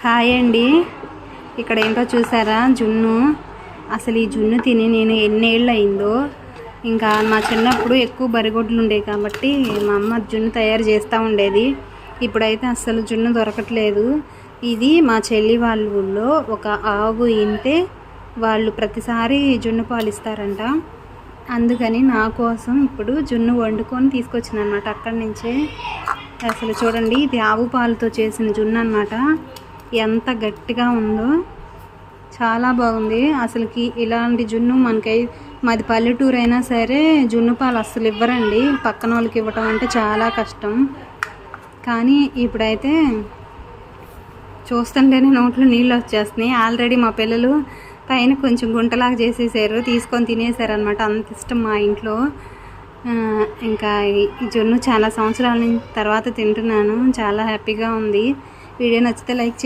Hi అండి. ఇక్కడ ఏంటో చూసారా, జున్ను. అసలు ఈ జున్ను తిని నేను ఎన్నేళ్ళు అయిందో. ఇంకా మా చిన్నప్పుడు ఎక్కువ బరిగొడ్లు ఉండేవి కాబట్టి మా అమ్మ జున్ను తయారు చేస్తూ ఉండేది. ఇప్పుడైతే అస్సలు జున్ను దొరకట్లేదు. ఇది మా చెల్లి వాళ్ళ ఊళ్ళో ఒక ఆవు ఇంటే వాళ్ళు ప్రతిసారి జున్ను పాలు ఇస్తారంట. అందుకని నా కోసం ఇప్పుడు జున్ను వండుకొని తీసుకొచ్చింది అనమాట అక్కడి నుంచే. అసలు చూడండి, ఇది ఆవు పాలతో చేసిన జున్ను అనమాట. ఎంత గట్టిగా ఉందో, చాలా బాగుంది. అసలుకి ఇలాంటి జున్ను మాది పల్లెటూరు అయినా సరే జున్ను పాలు అస్సలు ఇవ్వరండి. పక్కన వాళ్ళకి ఇవ్వటం అంటే చాలా కష్టం. కానీ ఇప్పుడైతే చూస్తుంటేనే నోట్లో నీళ్ళు వచ్చేస్తున్నాయి. ఆల్రెడీ మా పిల్లలు పైన కొంచెం గుంటలాగా చేసేసారు, తీసుకొని తినేసారనమాట. అంత ఇష్టం మా ఇంట్లో. ఇంకా ఈ జున్ను చాలా సంవత్సరాల తర్వాత తింటున్నాను. చాలా హ్యాపీగా ఉంది. వీడియో నచ్చితే లైక్ చేయండి.